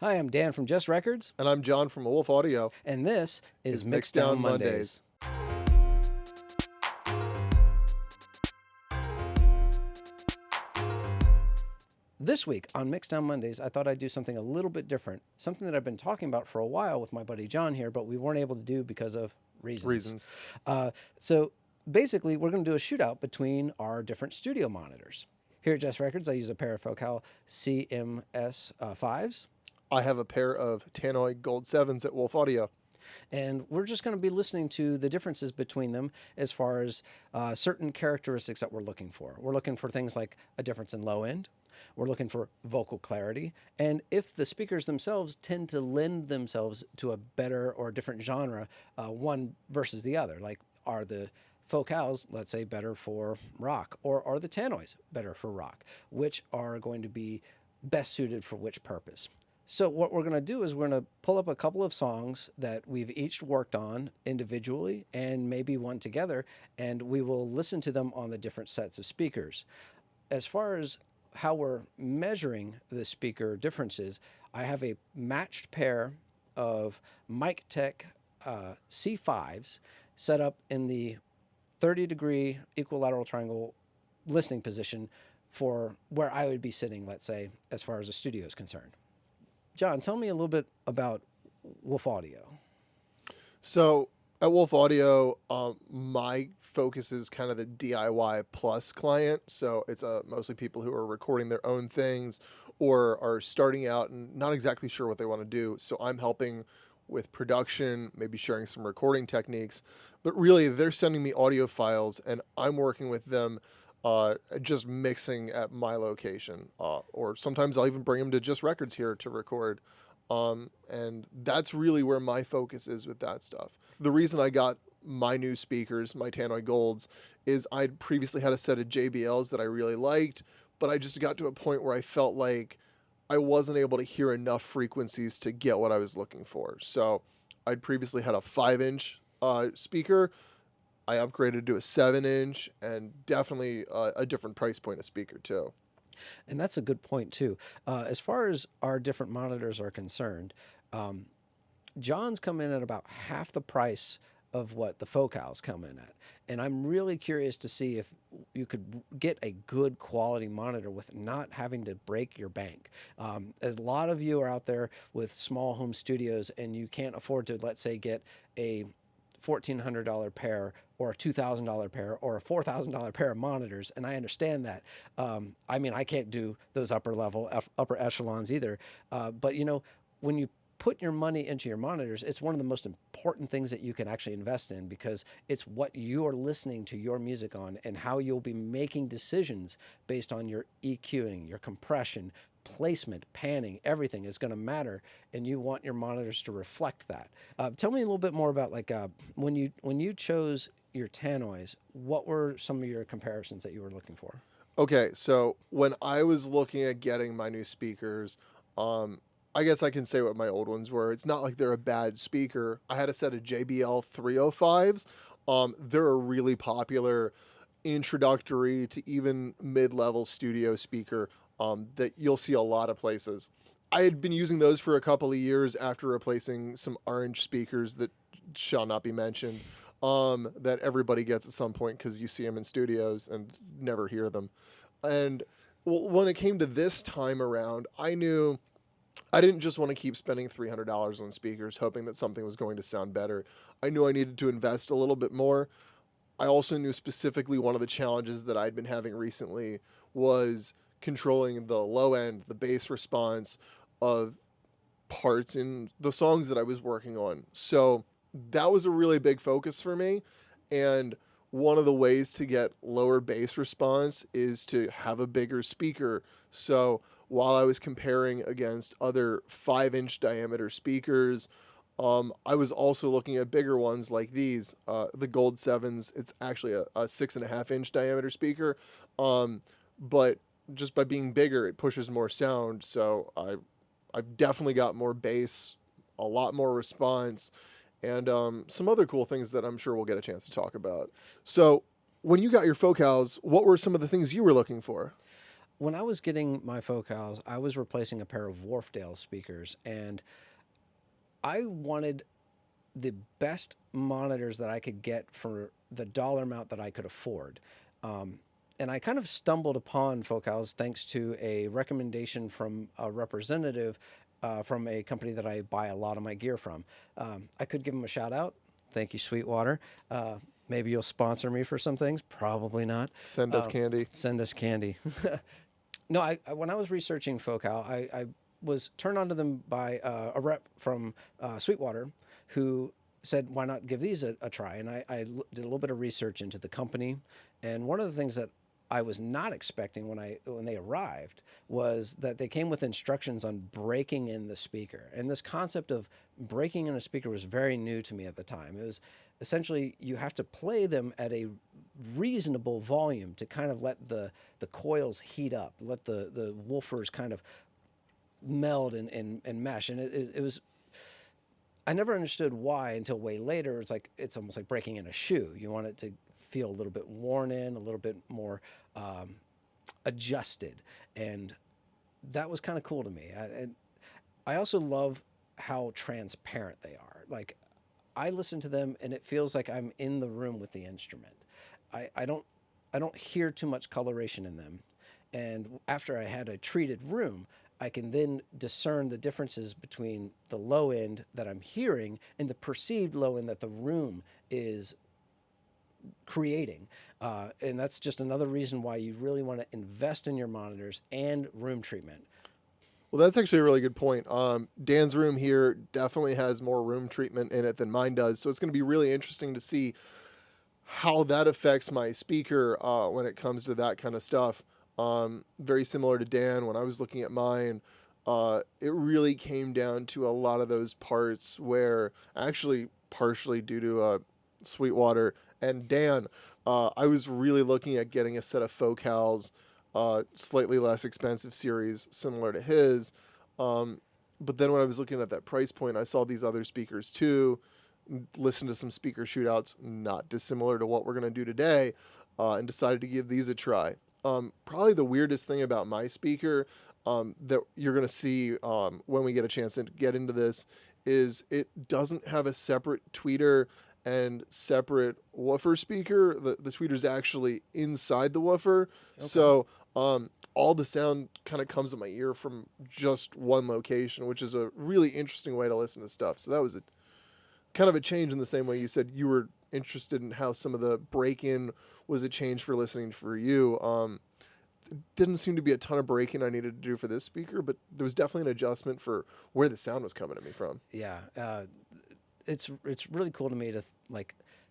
Hi, I'm Dan from Just Records. And I'm Jon from Wolff Audio. And this is Mix Down Mondays. This week on Mix Down Mondays, I thought I'd do something a little bit different. Something that I've been talking about for a while with my buddy Jon here, but we weren't able to do because of reasons. So basically, we're going to do a shootout between our different studio monitors. Here at Just Records, I use a pair of Focal CMS 5s. I have a pair of Tannoy Gold 7s at Wolff Audio. And we're just going to be listening to the differences between them as far as certain characteristics that we're looking for. We're looking for things like a difference in low end. We're looking for vocal clarity. And if the speakers themselves tend to lend themselves to a better or different genre, one versus the other. Like, are the Focals, let's say, better for rock? Or are the Tannoys better for rock? Which are going to be best suited for which purpose? So what we're going to do is we're going to pull up a couple of songs that we've each worked on individually and maybe one together, and we will listen to them on the different sets of speakers. As far as how we're measuring the speaker differences, I have a matched pair of Mic Tech C5s set up in the 30-degree equilateral triangle listening position for where I would be sitting, let's say, as far as a studio is concerned. Jon, tell me a little bit about Wolff Audio. So at Wolff Audio, my focus is kind of the DIY plus client. So it's mostly people who are recording their own things or are starting out and not exactly sure what they want to do. So I'm helping with production, maybe sharing some recording techniques. But really, they're sending me audio files, and I'm working with them just mixing at my location, or sometimes I'll even bring them to Just Records here to record, and that's really where my focus is with that stuff. The reason I got my new speakers, my Tannoy Golds, is I'd previously had a set of JBLs that I really liked, but I just got to a point where I felt like I wasn't able to hear enough frequencies to get what I was looking for. So I'd previously had a 5-inch speaker. I upgraded to a 7-inch, and definitely a different price point of speaker too. And that's a good point too. As far as our different monitors are concerned, Jon's come in at about half the price of what the Focals come in at. And I'm really curious to see if you could get a good quality monitor with not having to break your bank. A lot of you are out there with small home studios, and you can't afford to, let's say, get a $1,400 pair or a $2,000 pair or a $4,000 pair of monitors, and I understand that. I mean, I can't do those upper echelons either. But you know, when you put your money into your monitors, it's one of the most important things that you can actually invest in, because it's what you are listening to your music on and how you'll be making decisions based on your EQing, your compression, placement, panning, everything is going to matter, and you want your monitors to reflect that. Tell me a little bit more about, like, when you chose your Tannoys, what were some of your comparisons that you were looking for? Okay, so when I was looking at getting my new speakers, I guess I can say what my old ones were. It's not like they're a bad speaker. I had a set of JBL 305s. They're a really popular introductory to even mid-level studio speaker that you'll see a lot of places. I had been using those for a couple of years after replacing some orange speakers that shall not be mentioned, that everybody gets at some point because you see them in studios and never hear them. And when it came to this time around, I knew I didn't just want to keep spending $300 on speakers hoping that something was going to sound better. I knew I needed to invest a little bit more. I also knew specifically one of the challenges that I'd been having recently was controlling the low end, the bass response of parts in the songs that I was working on. So that was a really big focus for me. And one of the ways to get lower bass response is to have a bigger speaker. So while I was comparing against other 5-inch diameter speakers, I was also looking at bigger ones like these, the Gold 7s. It's actually a 6.5-inch diameter speaker, but just by being bigger, it pushes more sound. So I've definitely got more bass, a lot more response, and some other cool things that I'm sure we'll get a chance to talk about. So when you got your Focals, what were some of the things you were looking for? when I was getting my focals, I was replacing a pair of Wolfdale speakers, and I wanted the best monitors that I could get for the dollar amount that I could afford. And I kind of stumbled upon focals thanks to a recommendation from a representative from a company that I buy a lot of my gear from. I could give them a shout out. Thank you, Sweetwater. Maybe you'll sponsor me for some things. Probably not. Send us candy. Send us candy. No, when I was researching Focal, I was turned on to them by a rep from Sweetwater who said, why not give these a try? And I did a little bit of research into the company. And one of the things that I was not expecting when they arrived was that they came with instructions on breaking in the speaker. And this concept of breaking in a speaker was very new to me at the time. It was essentially you have to play them at a reasonable volume to kind of let the coils heat up, let the woofers kind of meld and mesh. And it was, I never understood why until way later. It's almost like breaking in a shoe. You want it to feel a little bit worn in, a little bit more adjusted. And that was kind of cool to me. I also love how transparent they are. Like, I listen to them and it feels like I'm in the room with the instrument. I don't hear too much coloration in them. And after I had a treated room, I can then discern the differences between the low end that I'm hearing and the perceived low end that the room is creating. And that's just another reason why you really want to invest in your monitors and room treatment. Well, that's actually a really good point. Dan's room here definitely has more room treatment in it than mine does. So it's going to be really interesting to see how that affects my speaker when it comes to that kind of stuff. Very similar to Dan, when I was looking at mine, it really came down to a lot of those parts where, actually partially due to Sweetwater and Dan, I was really looking at getting a set of focals, slightly less expensive series similar to his. But then when I was looking at that price point, I saw these other speakers too, listened to some speaker shootouts, not dissimilar to what we're going to do today, and decided to give these a try. Probably the weirdest thing about my speaker that you're going to see when we get a chance to get into this is it doesn't have a separate tweeter and separate woofer speaker. The tweeter's actually inside the woofer. Okay. So all the sound kind of comes to my ear from just one location, which is a really interesting way to listen to stuff. So that was kind of a change in the same way you said you were interested in how some of the break-in was a change for listening for you. Didn't seem to be a ton of break-in I needed to do for this speaker, but there was definitely an adjustment for where the sound was coming at me from. Yeah, it's really cool to me to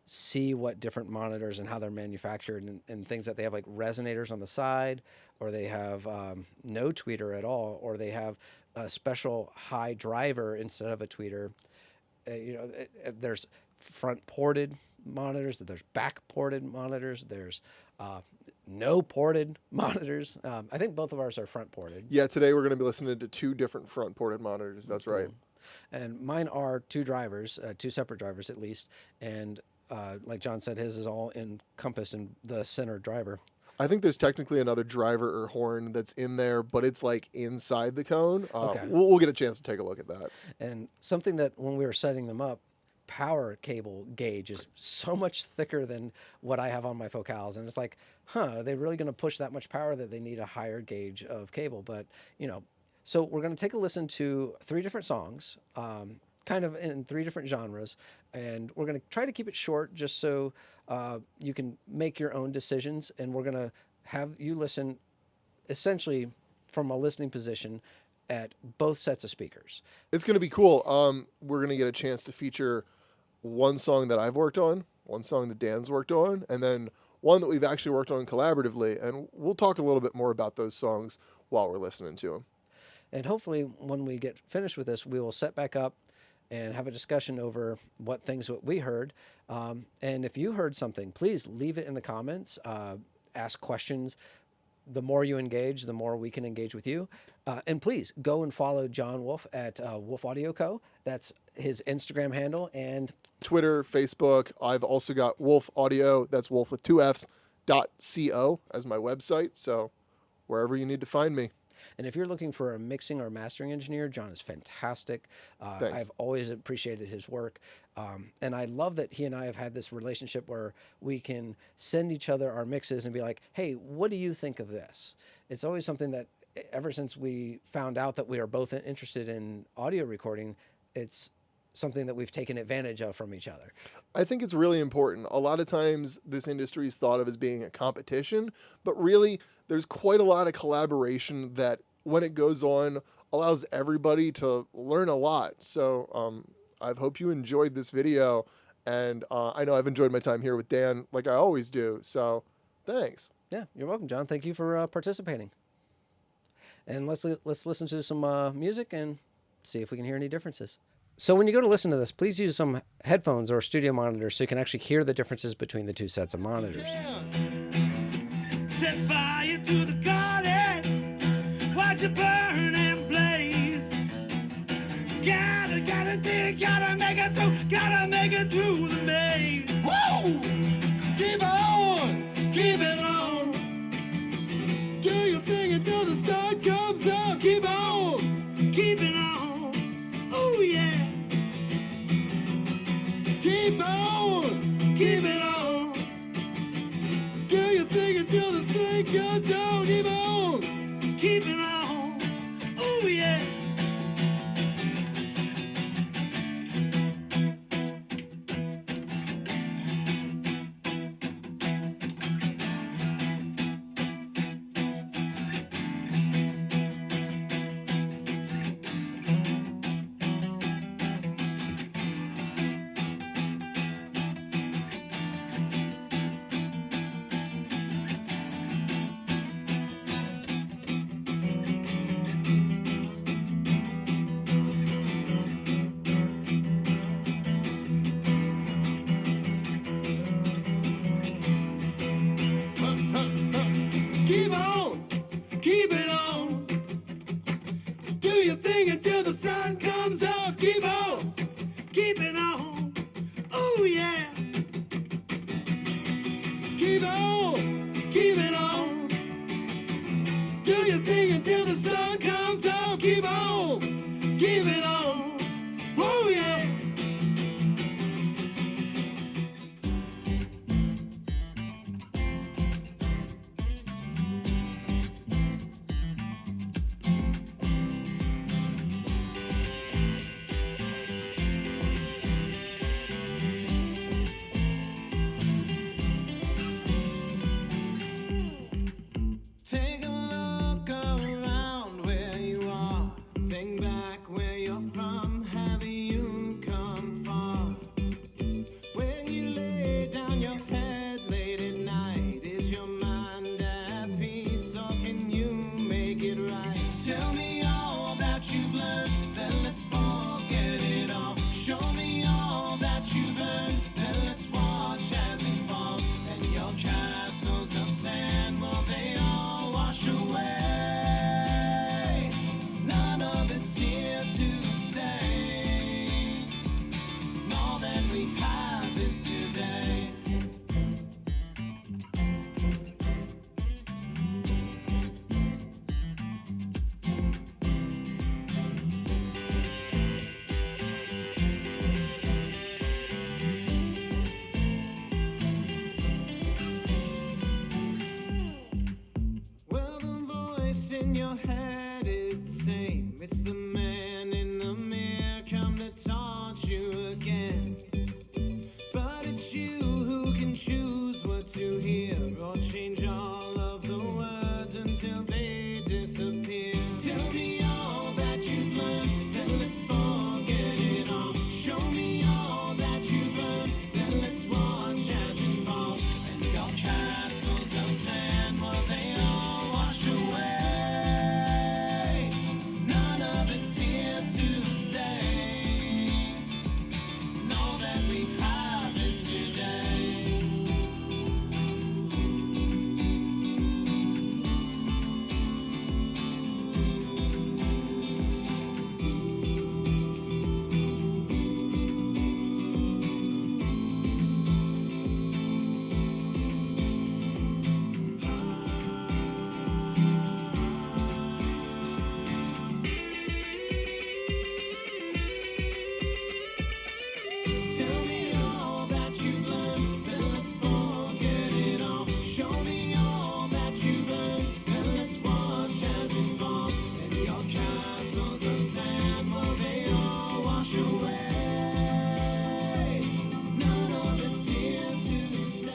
see what different monitors and how they're manufactured and things that they have, like resonators on the side, or they have no tweeter at all, or they have a special high driver instead of a tweeter. There's front ported monitors, there's back ported monitors, there's no ported monitors. I think both of ours are front ported. Yeah, today we're going to be listening to two different front ported monitors. That's right. Cool. And mine are two drivers, two separate drivers at least. And like John said, his is all encompassed in the center driver. I think there's technically another driver or horn that's in there, but it's like inside the cone. Okay. We'll get a chance to take a look at that. And something that when we were setting them up, power cable gauge is so much thicker than what I have on my focals. And it's like, are they really going to push that much power that they need a higher gauge of cable? But, so we're going to take a listen to 3 different songs, kind of in 3 different genres. And we're going to try to keep it short just so you can make your own decisions. And we're going to have you listen essentially from a listening position at both sets of speakers. It's going to be cool. We're going to get a chance to feature one song that I've worked on, one song that Dan's worked on, and then one that we've actually worked on collaboratively. And we'll talk a little bit more about those songs while we're listening to them. And hopefully when we get finished with this, we will set back up and have a discussion over what things we heard. And if you heard something, please leave it in the comments, ask questions. The more you engage, the more we can engage with you. And please go and follow Jon Wolff at Wolff Audio Co. That's his Instagram handle, and Twitter, Facebook. I've also got Wolff Audio. That's Wolff with 2 Fs .co as my website. So wherever you need to find me. And if you're looking for a mixing or mastering engineer, Jon is fantastic. Thanks. I've always appreciated his work. And I love that he and I have had this relationship where we can send each other our mixes and be like, hey, what do you think of this? It's always something that ever since we found out that we are both interested in audio recording, it's something that we've taken advantage of from each other. I think it's really important. A lot of times this industry is thought of as being a competition, but really there's quite a lot of collaboration that when it goes on allows everybody to learn a lot. So I hope you enjoyed this video, and I know I've enjoyed my time here with Dan like I always do. So thanks. Yeah, you're welcome, Jon. Thank you for participating. And let's listen to some music and see if we can hear any differences. So when you go to listen to this, please use some headphones or studio monitors so you can actually hear the differences between the two sets of monitors. Set fire to the garden, watch it burn and blaze. Gotta dig, gotta make it through the maze. Woo! Keep it on. Do your thing until the sun comes up. Keep it on. Oh yeah. Keep it on. Do your thing until the sun comes down. Keep it on. Oh yeah. Keep it on. Do your thing until the sun comes up. Keep it on. Oh yeah. Keep it on. Do your thing until the sun comes up. Keep it on. Oh yeah. Take a look around where you are. Think back where you're from. Have you come far? When you lay down your head late at night, is your mind at peace or can you make it right? Tell me all that you've learned, then let's forget it all. Show me all that you've earned, then let's watch as it falls. And your castles of sand, will they all wash away? None of it's here to stay. And all that we have is today. Well, the voice in your head is the same. It's the man in the mirror come to taunt you again. But it's you who can choose what to hear or change all of the words until they disappear. Tell me all that you've learned, then let's forget it all. Show me all that you've learned, then let's watch as it falls. And your castles of sand, will they all wash away? None of it's here to stay. And all that we have is today. granules of sand, will they all wash away? None of it's here to stay.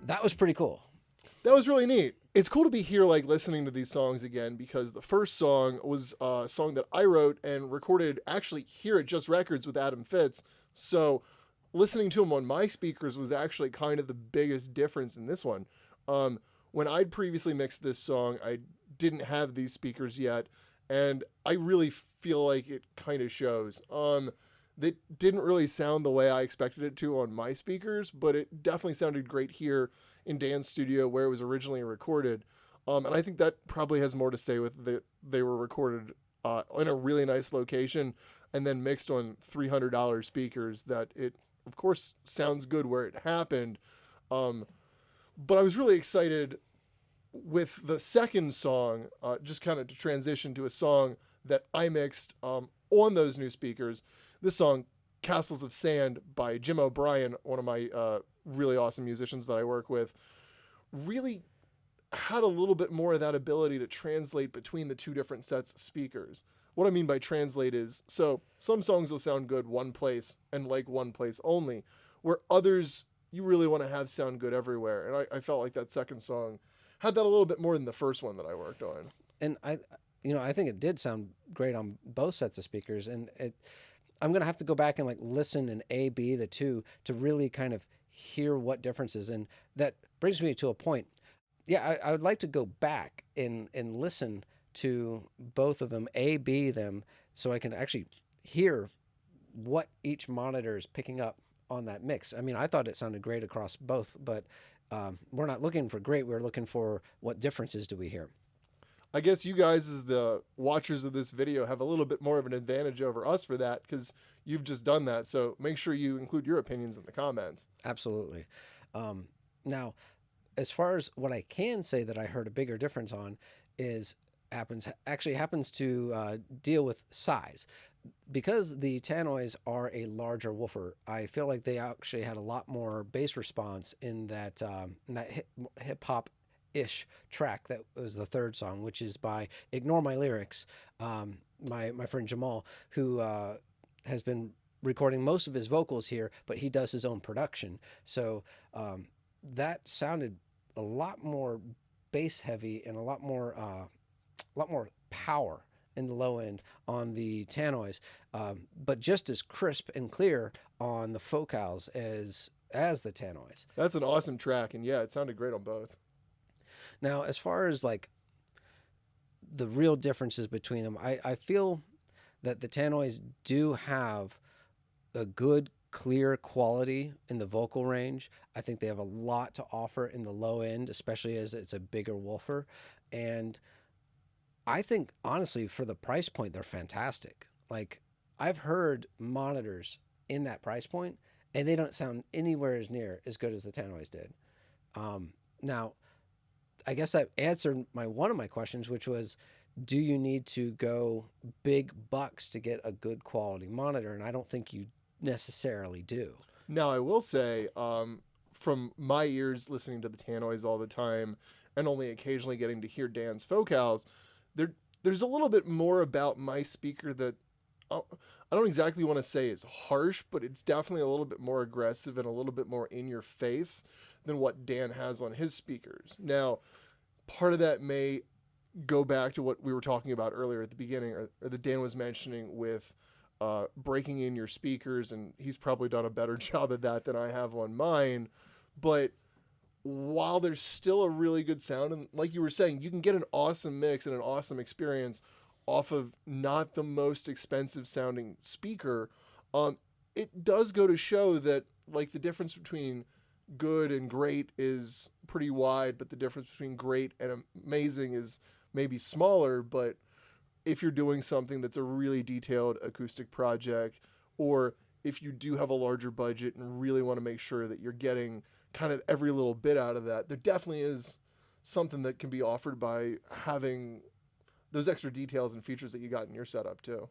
That was pretty cool. That was really neat. It's cool to be here, like, listening to these songs again, because the first song was a song that I wrote and recorded actually here at Just Records with Adam Fitz. So listening to him on my speakers was actually kind of the biggest difference in this one. When I'd previously mixed this song, I didn't have these speakers yet, and I really feel like it kind of shows. That didn't really sound the way I expected it to on my speakers, but it definitely sounded great here in Dan's studio where it was originally recorded. And I think that probably has more to say with they were recorded in a really nice location and then mixed on $300 speakers that it, of course, sounds good where it happened. But I was really excited with the second song, just kind of to transition to a song that I mixed on those new speakers. This song, Castles of Sand by Jim O'Brien, one of my really awesome musicians that I work with, really had a little bit more of that ability to translate between the two different sets of speakers. What I mean by translate is, so some songs will sound good one place and like one place only, where others you really want to have sound good everywhere. And I felt like that second song had that a little bit more than the first one that I worked on. And I think it did sound great on both sets of speakers. And I'm going to have to go back and like listen and A/B the two to really kind of hear what differences. And that brings me to a point. Yeah, I would like to go back and listen to both of them, A/B them, so I can actually hear what each monitor is picking up on that mix. I mean, I thought it sounded great across both, but we're not looking for great. We're looking for what differences do we hear. I guess you guys, as the watchers of this video, have a little bit more of an advantage over us for that because you've just done that. So make sure you include your opinions in the comments. Absolutely. Now, as far as what I can say that I heard a bigger difference on is happens to deal with size. Because the Tannoys are a larger woofer, I feel like they actually had a lot more bass response in that hip hop ish track that was the third song, which is by IgnoreMyLyrics, my friend Jamal, who has been recording most of his vocals here, but he does his own production. So that sounded a lot more bass heavy and a lot more power in the low end on the Tannoys, but just as crisp and clear on the focals as the Tannoys. That's an awesome track, and yeah, it sounded great on both. Now, as far as like the real differences between them, I feel that the Tannoys do have a good, clear quality in the vocal range. I think they have a lot to offer in the low end, especially as it's a bigger woofer. And I think, honestly, for the price point, they're fantastic. Like, I've heard monitors in that price point, and they don't sound anywhere as near as good as the Tannoys did. Now, I guess I've answered one of my questions, which was, do you need to go big bucks to get a good quality monitor? And I don't think you necessarily do. Now, I will say, from my ears listening to the Tannoys all the time and only occasionally getting to hear Dan's focals, there's a little bit more about my speaker that I don't exactly want to say is harsh, but it's definitely a little bit more aggressive and a little bit more in your face than what Dan has on his speakers. Now, part of that may go back to what we were talking about earlier at the beginning, or that Dan was mentioning with breaking in your speakers, and he's probably done a better job of that than I have on mine. But while there's still a really good sound, and like you were saying, you can get an awesome mix and an awesome experience off of not the most expensive sounding speaker, it does go to show that like the difference between good and great is pretty wide, but the difference between great and amazing is maybe smaller. But if you're doing something that's a really detailed acoustic project, or if you do have a larger budget and really want to make sure that you're getting kind of every little bit out of that, there definitely is something that can be offered by having those extra details and features that you got in your setup too.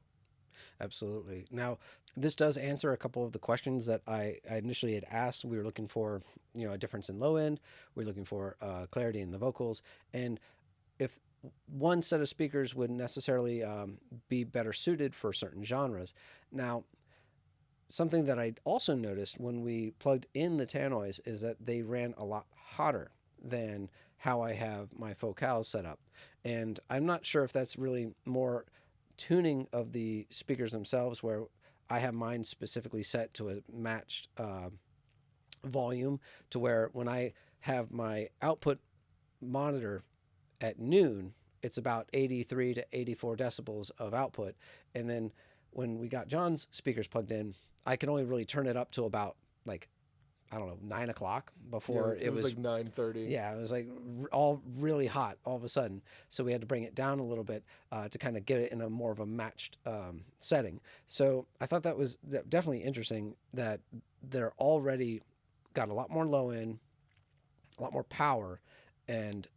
Absolutely. Now, this does answer a couple of the questions that I initially had asked. We were looking for, a difference in low end. We were looking for clarity in the vocals. And if one set of speakers would necessarily be better suited for certain genres. Now, something that I also noticed when we plugged in the Tannoys is that they ran a lot hotter than how I have my focals set up. And I'm not sure if that's really more tuning of the speakers themselves, where I have mine specifically set to a matched volume, to where when I have my output monitor at noon, it's about 83 to 84 decibels of output. And then when we got Jon's speakers plugged in, I can only really turn it up to about 9 o'clock before it was like 9:30. Yeah, it was like all really hot all of a sudden. So we had to bring it down a little bit to kind of get it in a more of a matched setting. So I thought that was definitely interesting that they're already got a lot more low end, a lot more power, and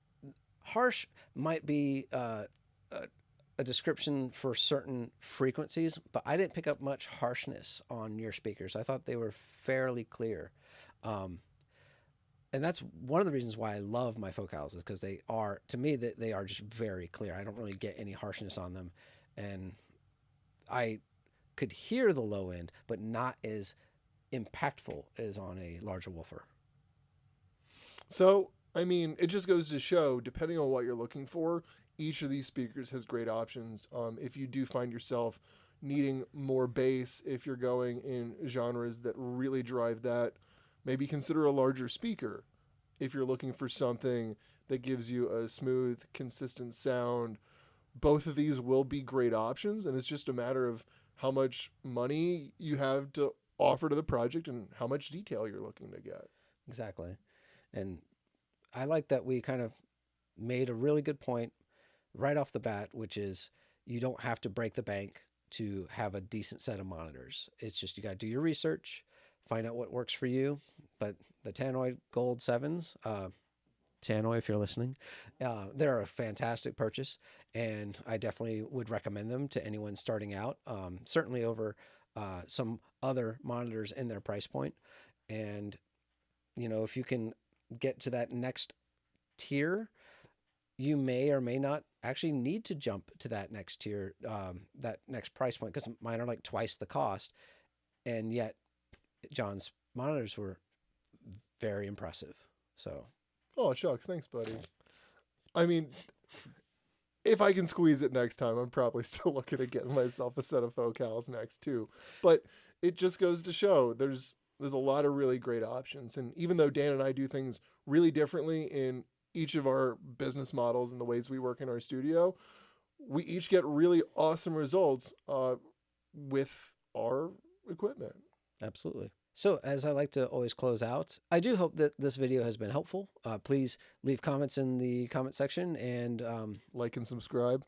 harsh might be a description for certain frequencies, but I didn't pick up much harshness on your speakers. I thought they were fairly clear. And that's one of the reasons why I love my focals, is because they are just very clear. I don't really get any harshness on them. And I could hear the low end, but not as impactful as on a larger woofer. So, I mean, it just goes to show, depending on what you're looking for, each of these speakers has great options. If you do find yourself needing more bass, if you're going in genres that really drive that, maybe consider a larger speaker. If you're looking for something that gives you a smooth, consistent sound, both of these will be great options, and it's just a matter of how much money you have to offer to the project and how much detail you're looking to get. Exactly. And I like that we kind of made a really good point right off the bat, which is you don't have to break the bank to have a decent set of monitors. It's just you got to do your research, find out what works for you. But the Tannoy Gold 7s, Tannoy, if you're listening, they're a fantastic purchase, and I definitely would recommend them to anyone starting out, certainly over some other monitors in their price point. And, you know, if you can get to that next tier, you may or may not actually need to jump to that next tier, that next price point, because mine are like twice the cost. And yet John's monitors were very impressive. So, Oh, shucks. Thanks, buddy. I mean, if I can squeeze it next time, I'm probably still looking at getting myself a set of focals next too. But it just goes to show there's a lot of really great options. And even though Dan and I do things really differently in each of our business models and the ways we work in our studio, we each get really awesome results with our equipment. absolutely. So, as I like to always close out, I do hope that this video has been helpful. Please leave comments in the comment section, and Like and subscribe.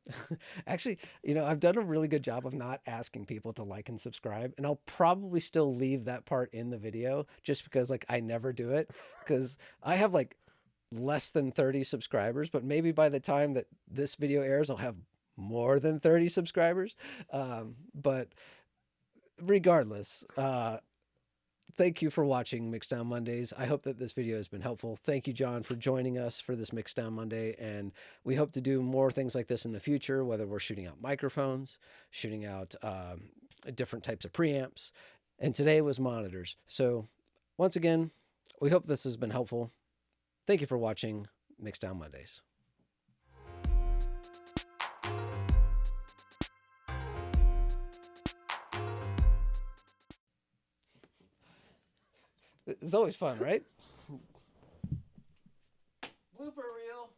actually, you know, I've done a really good job of not asking people to like and subscribe, and I'll probably still leave that part in the video just because, like, I never do it, because I have like less than 30 subscribers, but maybe by the time that this video airs, I'll have more than 30 subscribers. But regardless, thank you for watching Mixdown Mondays. I hope that this video has been helpful. Thank you, Jon, for joining us for this Mixdown Monday. And we hope to do more things like this in the future, whether we're shooting out microphones, shooting out different types of preamps. And today was monitors. So once again, we hope this has been helpful. Thank you for watching Mixdown Mondays. It's always fun, right? Blooper reel.